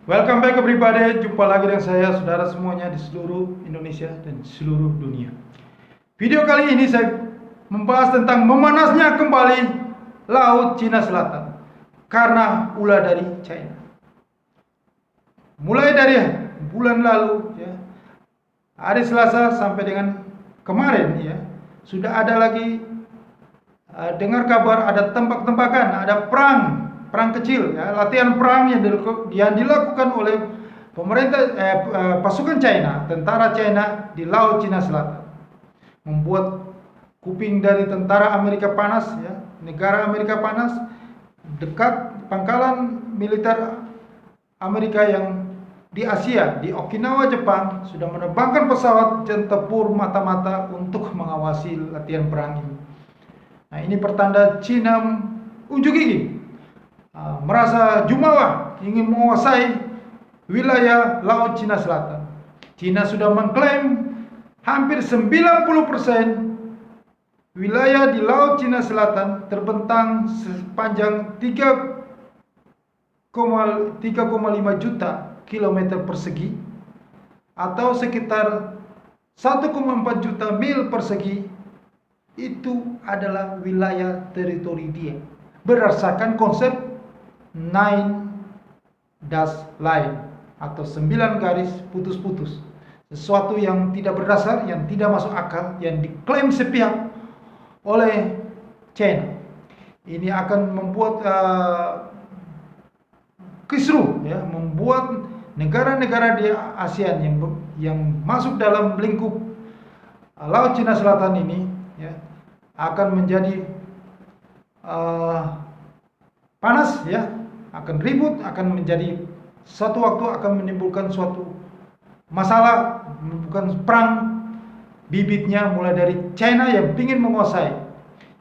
Welcome back everybody, jumpa lagi dengan saya saudara semuanya di seluruh Indonesia dan seluruh dunia. Video kali ini saya membahas tentang memanasnya kembali Laut Cina Selatan karena ulah dari China. Mulai dari bulan lalu ya, hari Selasa sampai dengan kemarin ya, sudah ada lagi dengar kabar ada tembak-tembakan, ada perang kecil ya, latihan perang yang dilakukan oleh pasukan China, tentara China di Laut Cina Selatan, membuat kuping dari tentara Amerika panas ya, negara Amerika panas, dekat pangkalan militer Amerika yang di Asia, di Okinawa, Jepang, sudah menerbangkan pesawat jet tempur mata-mata untuk mengawasi latihan perang ini. Nah, ini pertanda Cina unjuk gigi, merasa jumawa, ingin menguasai wilayah Laut Cina Selatan. Cina sudah mengklaim hampir 90% wilayah di Laut Cina Selatan terbentang sepanjang 3,5 juta kilometer persegi atau sekitar 1,4 juta mil persegi. Itu adalah wilayah teritori dia berdasarkan konsep 9 dash line atau 9 garis putus-putus, sesuatu yang tidak berdasar, yang tidak masuk akal, yang diklaim sepihak oleh China. Ini akan membuat kisruh ya, membuat negara-negara di ASEAN yang masuk dalam lingkup Laut Cina Selatan ini ya, akan menjadi panas ya, akan ribut, akan menjadi suatu waktu akan menimbulkan suatu masalah, bukan perang. Bibitnya mulai dari China yang ingin menguasai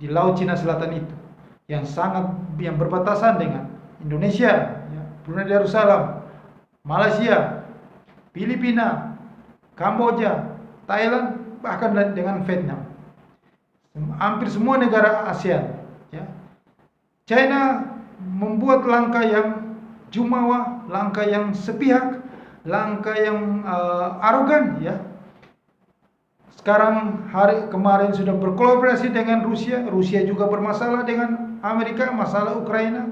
di Laut Cina Selatan itu, yang berbatasan dengan Indonesia ya, Brunei Darussalam, Malaysia, Filipina, Kamboja, Thailand, bahkan dengan Vietnam. Hampir semua negara ASEAN ya. China membuat langkah yang jumawa, langkah yang sepihak, langkah yang arogan ya. Sekarang kemarin sudah berkolaborasi dengan Rusia, Rusia juga bermasalah dengan Amerika, masalah Ukraina.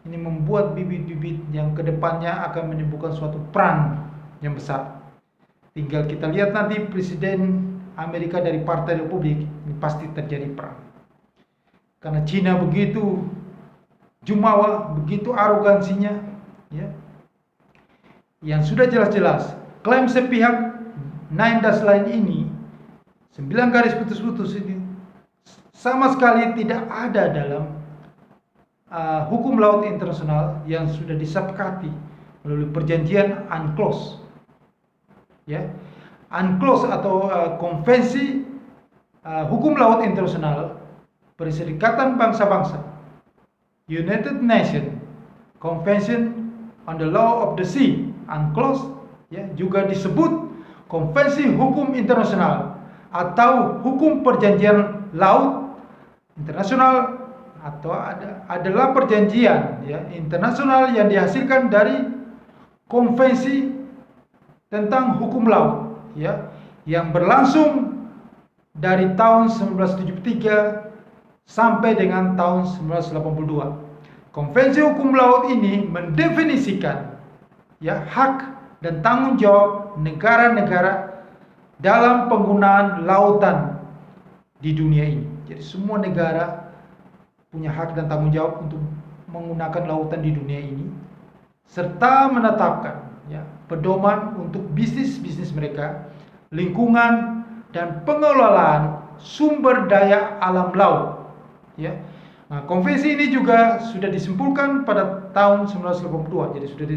Ini membuat bibit-bibit yang kedepannya akan menimbulkan suatu perang yang besar. Tinggal kita lihat nanti Presiden Amerika dari Partai Republik, ini pasti terjadi perang. Karena Cina begitu jumawa, begitu arogansinya ya. Yang sudah jelas-jelas klaim sepihak 9 dash line ini, 9 garis putus-putus ini sama sekali tidak ada dalam hukum laut internasional yang sudah disepakati melalui perjanjian UNCLOS ya. UNCLOS atau konvensi hukum laut internasional Perserikatan Bangsa-Bangsa, United Nations Convention on the Law of the Sea, UNCLOS ya, juga disebut konvensi hukum internasional atau hukum perjanjian laut internasional, atau adalah perjanjian ya internasional yang dihasilkan dari konvensi tentang hukum laut ya, yang berlangsung dari tahun 1973 sampai dengan tahun 1982. Konvensi hukum laut ini mendefinisikan ya hak dan tanggung jawab negara-negara dalam penggunaan lautan di dunia ini. Jadi semua negara punya hak dan tanggung jawab untuk menggunakan lautan di dunia ini, serta menetapkan ya pedoman untuk bisnis-bisnis mereka, lingkungan, dan pengelolaan sumber daya alam laut ya. Nah, konvensi ini juga sudah disimpulkan pada tahun 1982. Jadi sudah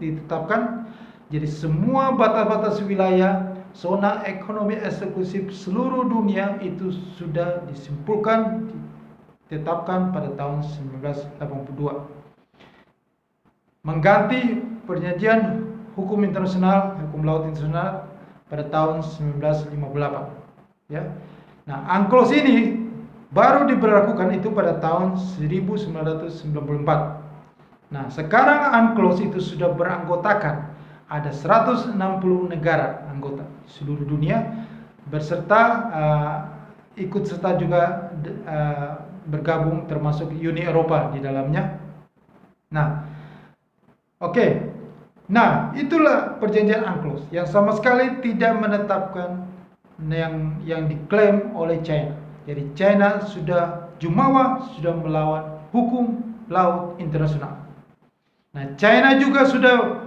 ditetapkan. Jadi semua batas-batas wilayah zona ekonomi eksklusif seluruh dunia itu sudah disimpulkan, ditetapkan pada tahun 1982. Mengganti perjanjian hukum internasional, hukum laut internasional pada tahun 1958 ya. Nah, UNCLOS ini baru diberlakukan itu pada tahun 1994. Nah, sekarang UNCLOS itu sudah beranggotakan ada 160 negara anggota seluruh dunia berserta ikut serta juga bergabung termasuk Uni Eropa di dalamnya. Nah, oke. Nah, itulah perjanjian UNCLOS yang sama sekali tidak menetapkan yang diklaim oleh China. Jadi China sudah jumawa, sudah melawan hukum laut internasional. Nah, China juga sudah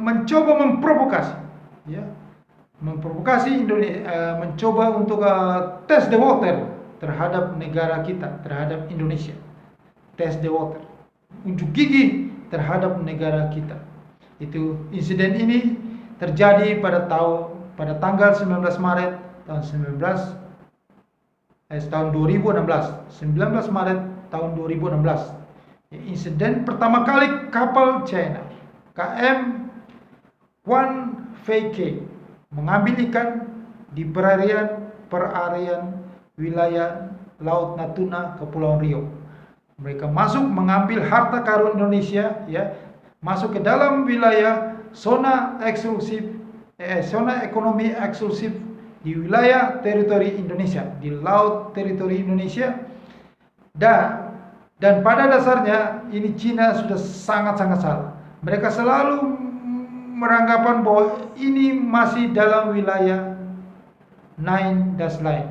mencoba memprovokasi, ya, memprovokasi Indonesia, mencoba untuk test the water terhadap negara kita, terhadap Indonesia, test the water, unjuk gigi terhadap negara kita. Itu insiden ini terjadi pada tanggal 19 Maret tahun 2016. 19 Maret tahun 2016. Insiden pertama kali kapal China KM 1VK mengambil ikan di perarian wilayah Laut Natuna, Kepulauan Riau. Mereka masuk mengambil harta karun Indonesia, ya, masuk ke dalam wilayah zona ekonomi eksklusif di wilayah teritori Indonesia, di laut teritori Indonesia. Dan pada dasarnya ini Cina sudah sangat-sangat salah. Mereka selalu beranggapan bahwa ini masih dalam wilayah 9 dash line.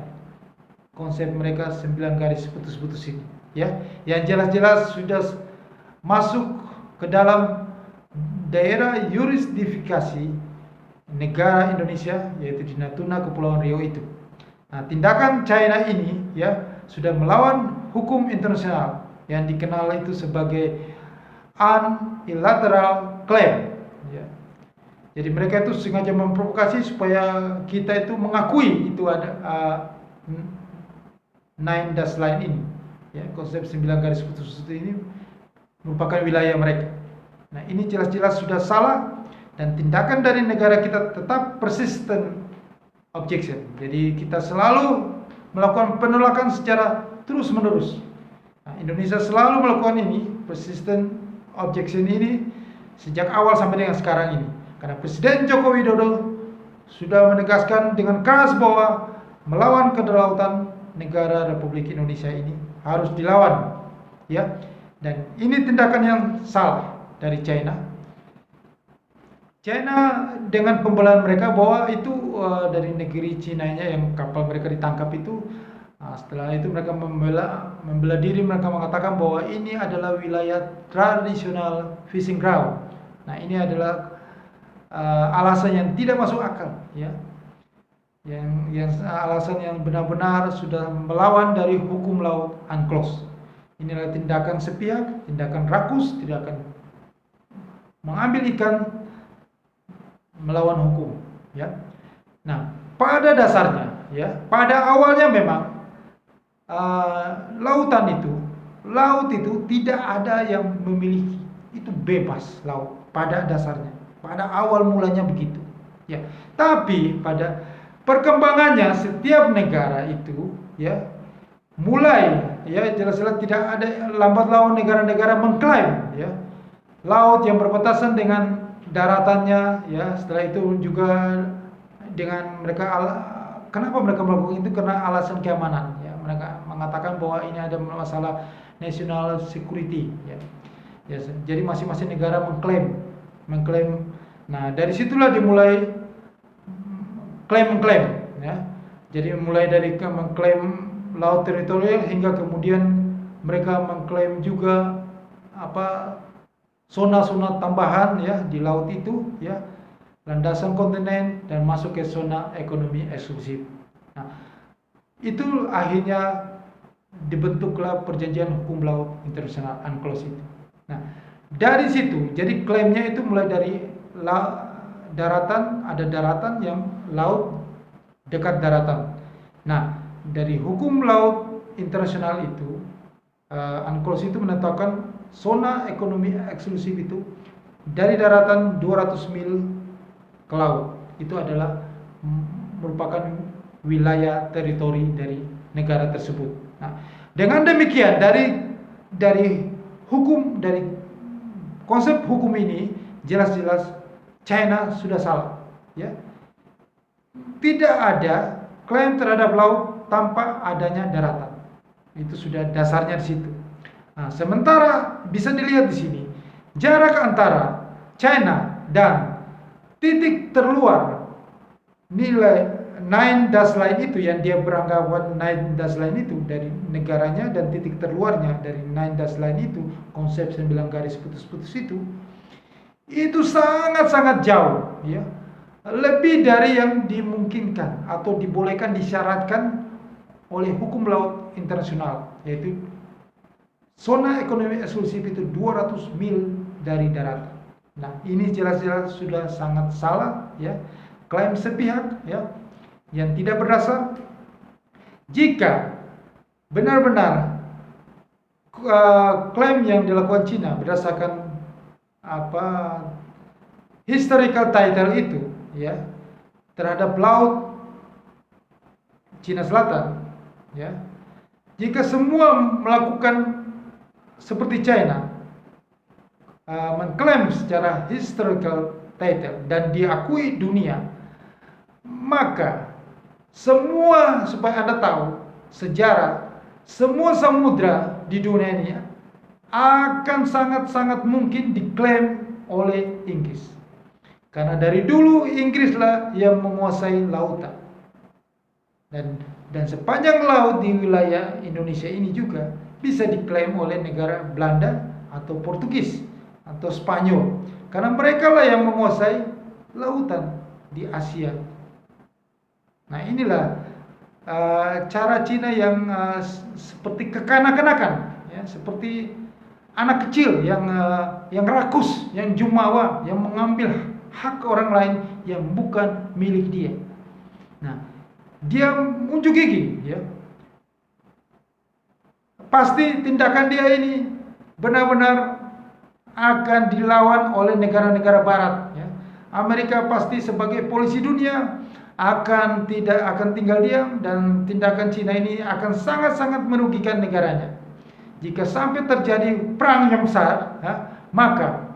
Konsep mereka 9 garis putus-putus ini, ya, yang jelas-jelas sudah masuk ke dalam daerah yurisdifikasi negara Indonesia, yaitu di Natuna, Kepulauan Riau itu. Nah, tindakan China ini, ya, sudah melawan hukum internasional yang dikenal itu sebagai unilateral claim, ya. Jadi mereka itu sengaja memprovokasi supaya kita itu mengakui itu ada 9 dash line ini, ya, konsep 9 garis putus ini merupakan wilayah mereka. Nah, ini jelas-jelas sudah salah dan tindakan dari negara kita tetap persistent objection. Jadi kita selalu melakukan penolakan secara terus-menerus. Nah, Indonesia selalu melakukan ini, persistent objection ini sejak awal sampai dengan sekarang ini. Karena Presiden Joko Widodo sudah menegaskan dengan keras bahwa melawan kedaulatan negara Republik Indonesia ini harus dilawan, ya. Dan ini tindakan yang salah dari China. China dengan pembelaan mereka bahwa itu dari negeri Cina-nya yang kapal mereka ditangkap itu. Setelah itu mereka membela diri, mereka mengatakan bahwa ini adalah wilayah tradisional fishing ground. Nah, ini adalah alasan yang tidak masuk akal, ya. Yang alasan yang benar-benar sudah melawan dari hukum laut UNCLOS. Inilah tindakan sepihak, tindakan rakus, tindakan mengambil ikan melawan hukum, ya. Nah, pada dasarnya, ya, pada awalnya memang laut itu tidak ada yang memiliki, itu bebas laut pada dasarnya, pada awal mulanya begitu, ya. Tapi pada perkembangannya setiap negara itu, ya, mulai, ya, jelas-jelas tidak ada lambat laun negara-negara mengklaim, ya, laut yang berbatasan dengan daratannya, ya. Setelah itu juga dengan mereka, kenapa mereka melakukan itu? Karena alasan keamanan, ya. Mereka mengatakan bahwa ini ada masalah national security, ya. Ya, jadi masing-masing negara mengklaim. Nah, dari situlah dimulai klaim-klaim, ya. Jadi mulai dari mengklaim laut teritorial hingga kemudian mereka mengklaim juga zona-zona tambahan, ya, di laut itu, ya, landasan kontinen dan masuk ke zona ekonomi eksklusif. Nah, itu akhirnya dibentuklah perjanjian hukum laut internasional UNCLOS itu. Nah, dari situ jadi klaimnya itu mulai dari daratan, ada daratan yang laut dekat daratan. Nah, dari hukum laut internasional itu UNCLOS itu menetapkan zona ekonomi eksklusif itu dari daratan 200 mil ke laut. Itu adalah merupakan wilayah teritori dari negara tersebut. Nah, dengan demikian dari hukum, dari konsep hukum ini jelas-jelas China sudah salah, ya. Tidak ada klaim terhadap laut tanpa adanya daratan. Itu sudah dasarnya di situ. Nah, sementara bisa dilihat di sini jarak antara China dan titik terluar nilai 9 dash line itu, yang dia beranggapan 9 dash line itu dari negaranya, dan titik terluarnya dari 9 dash line itu, konsep 9 garis putus-putus itu sangat-sangat jauh, ya. Lebih dari yang dimungkinkan atau dibolehkan, disyaratkan oleh hukum laut internasional, yaitu zona ekonomi eksklusif itu 200 mil dari daratan. Nah, ini jelas-jelas sudah sangat salah, ya. Klaim sepihak, ya, yang tidak berdasar. Jika benar-benar klaim yang dilakukan Cina berdasarkan historical title itu, ya, terhadap laut Cina Selatan, ya, jika semua melakukan seperti China, mengklaim secara historical title dan diakui dunia, maka semua, supaya Anda tahu sejarah, semua samudra di dunia ini akan sangat-sangat mungkin diklaim oleh Inggris. Karena dari dulu Inggrislah yang menguasai lautan. Dan sepanjang laut di wilayah Indonesia ini juga bisa diklaim oleh negara Belanda atau Portugis atau Spanyol. Karena mereka lah yang menguasai lautan di Asia. Nah, inilah cara Cina yang seperti kekanak-kanakan, ya, seperti anak kecil yang rakus, yang jumawa, yang mengambil hak orang lain yang bukan milik dia. Nah, dia unjuk gigi, ya. Pasti tindakan dia ini benar-benar akan dilawan oleh negara-negara barat, ya. Amerika pasti sebagai polisi dunia tidak akan tinggal diam, dan tindakan Cina ini akan sangat-sangat merugikan negaranya. Jika sampai terjadi perang yang besar, ya, maka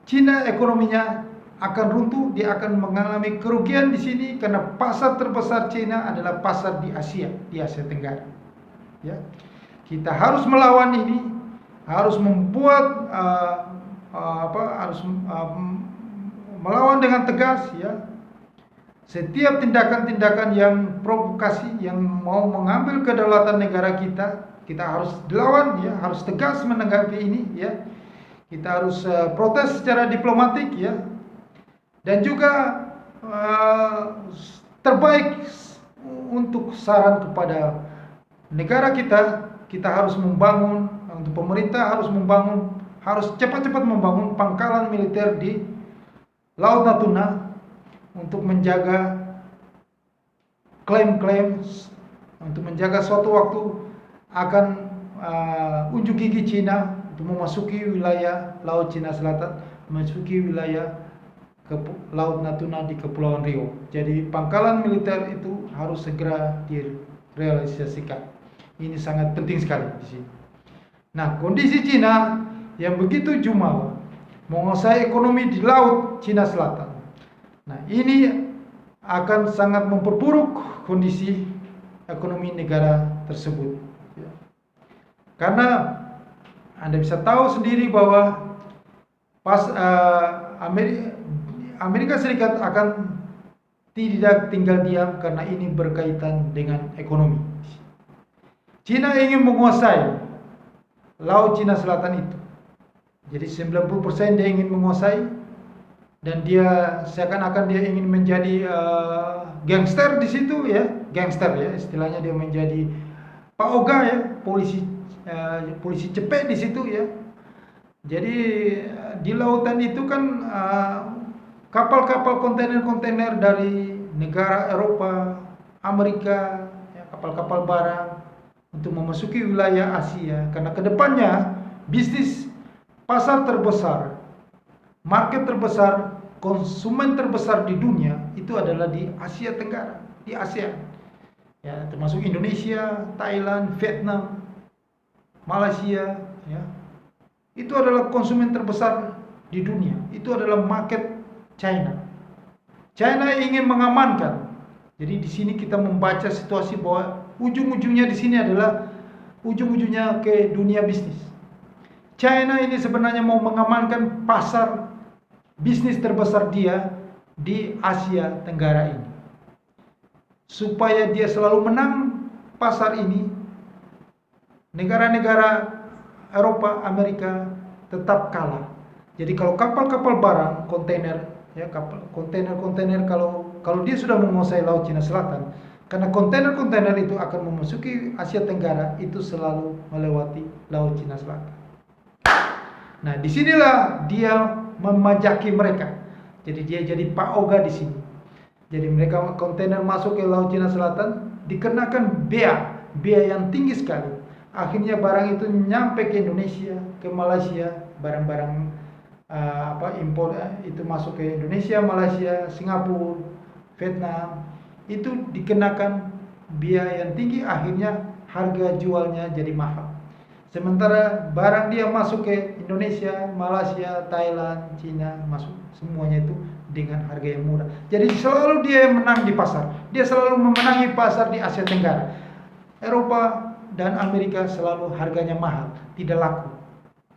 Cina ekonominya akan runtuh, dia akan mengalami kerugian di sini karena pasar terbesar Cina adalah pasar di Asia Tenggara. Ya, kita harus melawan ini, harus membuat melawan dengan tegas, ya. Setiap tindakan-tindakan yang provokasi, yang mau mengambil kedaulatan negara kita harus dilawan, ya, harus tegas menanggapi ini, ya. Kita harus protes secara diplomatik, ya. Dan juga terbaik untuk saran kepada negara kita harus membangun, untuk pemerintah harus cepat-cepat membangun pangkalan militer di Laut Natuna untuk menjaga klaim-klaim, untuk menjaga suatu waktu akan unjuk gigi Cina untuk memasuki wilayah Laut Cina Selatan, memasuki wilayah Laut Natuna di Kepulauan Riau. Jadi pangkalan militer itu harus segera direalisasikan. Ini sangat penting sekali di sini. Nah, kondisi Cina yang begitu jumawa menguasai ekonomi di Laut Cina Selatan. Nah, ini akan sangat memperburuk kondisi ekonomi negara tersebut. Karena Anda bisa tahu sendiri bahwa Amerika Serikat akan tidak tinggal diam karena ini berkaitan dengan ekonomi. Cina ingin menguasai Laut Cina Selatan itu. Jadi 90% dia ingin menguasai, dan dia seakan-akan dia ingin menjadi gangster di situ, ya, gangster, ya, istilahnya dia menjadi Pak Oga, ya, polisi cepet di situ, ya. Jadi di lautan itu kan kapal-kapal kontainer-kontainer dari negara Eropa, Amerika, ya, kapal-kapal barang untuk memasuki wilayah Asia, karena kedepannya bisnis pasar terbesar, market terbesar, konsumen terbesar di dunia itu adalah di Asia Tenggara, di ASEAN, ya, termasuk Indonesia, Thailand, Vietnam, Malaysia, ya. itu adalah konsumen terbesar di dunia. Itu adalah market China. China ingin mengamankan. Jadi di sini kita membaca situasi bahwa ujung-ujungnya di sini adalah ujung-ujungnya ke dunia bisnis. China ini sebenarnya mau mengamankan pasar bisnis terbesar dia di Asia Tenggara ini. Supaya dia selalu menang pasar ini, negara-negara Eropa, Amerika tetap kalah. Jadi kalau kapal-kapal barang, kontainer, ya kontainer kalau dia sudah menguasai Laut Cina Selatan, karena kontainer-kontainer itu akan memasuki Asia Tenggara, itu selalu melewati Laut Cina Selatan. Nah, disinilah dia memajaki mereka. Jadi dia jadi Pak Oga di sini. Jadi mereka kontainer masuk ke Laut Cina Selatan dikenakan bea yang tinggi sekali. Akhirnya barang itu nyampe ke Indonesia, ke Malaysia, barang-barang impor itu masuk ke Indonesia, Malaysia, Singapura, Vietnam, itu dikenakan biaya yang tinggi, akhirnya harga jualnya jadi mahal. Sementara barang dia masuk ke Indonesia, Malaysia, Thailand, Cina, masuk semuanya itu dengan harga yang murah. Jadi selalu dia menang di pasar. Dia selalu memenangi pasar di Asia Tenggara. Eropa dan Amerika selalu harganya mahal, tidak laku.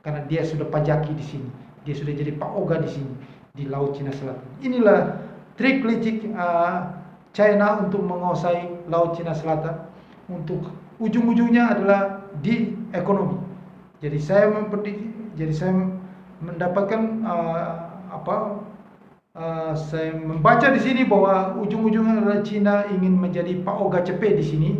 Karena dia sudah pajaki di sini. Dia sudah jadi Pak Oga di sini, di Laut Cina Selatan. Inilah trik licik China untuk menguasai Laut Cina Selatan. Untuk ujung-ujungnya adalah di ekonomi. Jadi saya mendapatkan saya membaca di sini bahwa ujung-ujungnya adalah Cina ingin menjadi Pak Oga Cepet di sini,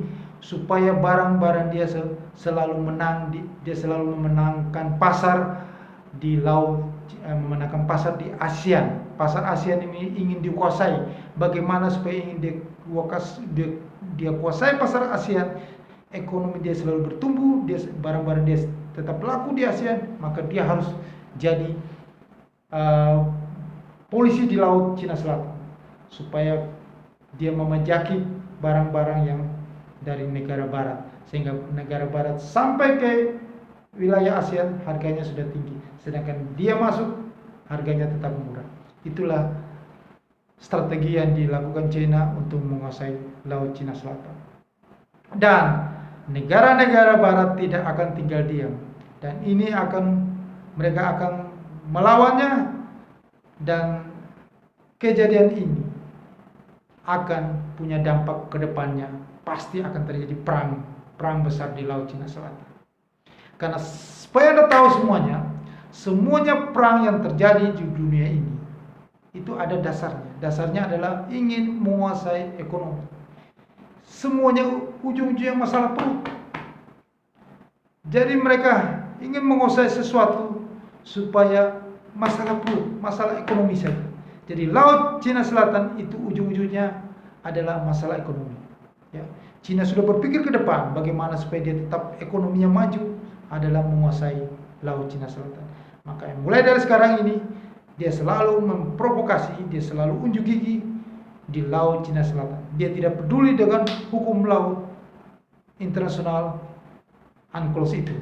supaya barang-barang dia selalu menang, dia selalu memenangkan pasar di laut, memenangkan pasar di ASEAN. Pasar ASEAN ini ingin dikuasai. Bagaimana supaya ingin dia kuasai pasar ASEAN, ekonomi dia selalu bertumbuh, barang-barang dia tetap laku di ASEAN, maka dia harus jadi polisi di Laut Cina Selatan, supaya dia memajaki barang-barang yang dari negara barat, sehingga negara barat sampai ke wilayah ASEAN harganya sudah tinggi, sedangkan dia masuk harganya tetap murah. Itulah strategi yang dilakukan China untuk menguasai Laut Cina Selatan. Dan negara-negara barat tidak akan tinggal diam, dan ini mereka akan melawannya, dan kejadian ini akan punya dampak ke depannya. Pasti akan terjadi perang besar di Laut Cina Selatan. Karena supaya Anda tahu semuanya perang yang terjadi di dunia ini itu ada dasarnya. Dasarnya adalah ingin menguasai ekonomi. Semuanya ujung-ujungnya masalah perut. Jadi mereka ingin menguasai sesuatu supaya masalah perut, masalah ekonomi saja. Jadi Laut Cina Selatan itu ujung-ujungnya adalah masalah ekonomi. Ya. Cina sudah berpikir ke depan bagaimana supaya dia tetap ekonominya maju, adalah menguasai Laut Cina Selatan. Maka mulai dari sekarang ini dia selalu memprovokasi, dia selalu unjuk gigi di Laut Cina Selatan. Dia tidak peduli dengan hukum laut internasional UNCLOS itu.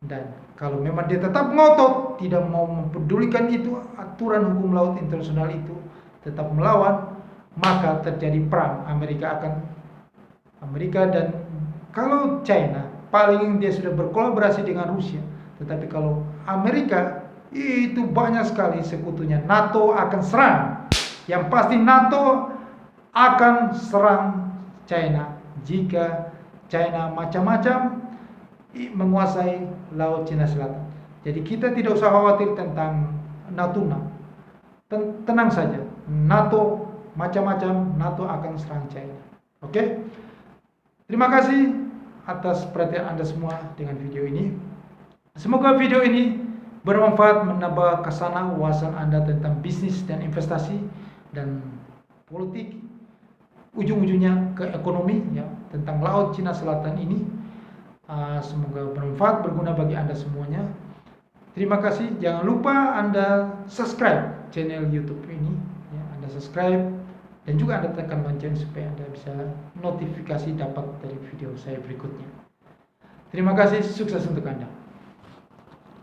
Dan kalau memang dia tetap ngotot, tidak mau mempedulikan itu, aturan hukum laut internasional itu, tetap melawan, maka terjadi perang. Amerika dan kalau China paling dia sudah berkolaborasi dengan Rusia, tetapi kalau Amerika itu banyak sekali sekutunya. NATO akan serang. Yang pasti NATO akan serang China jika China macam-macam menguasai Laut Cina Selatan. Jadi kita tidak usah khawatir tentang Natuna. Tenang saja, NATO macam-macam, NATO akan serang China. Oke? Terima kasih atas perhatian Anda semua dengan video ini. Semoga video ini bermanfaat, menambah kesana wawasan Anda tentang bisnis dan investasi dan politik, ujung-ujungnya ke ekonomi, ya, tentang Laut Cina Selatan ini. Semoga bermanfaat, berguna bagi Anda semuanya. Terima kasih. Jangan lupa Anda subscribe channel YouTube ini, ya, Anda subscribe dan juga Anda tekan lonceng supaya Anda bisa notifikasi dapat dari video saya berikutnya. Terima kasih, sukses untuk Anda.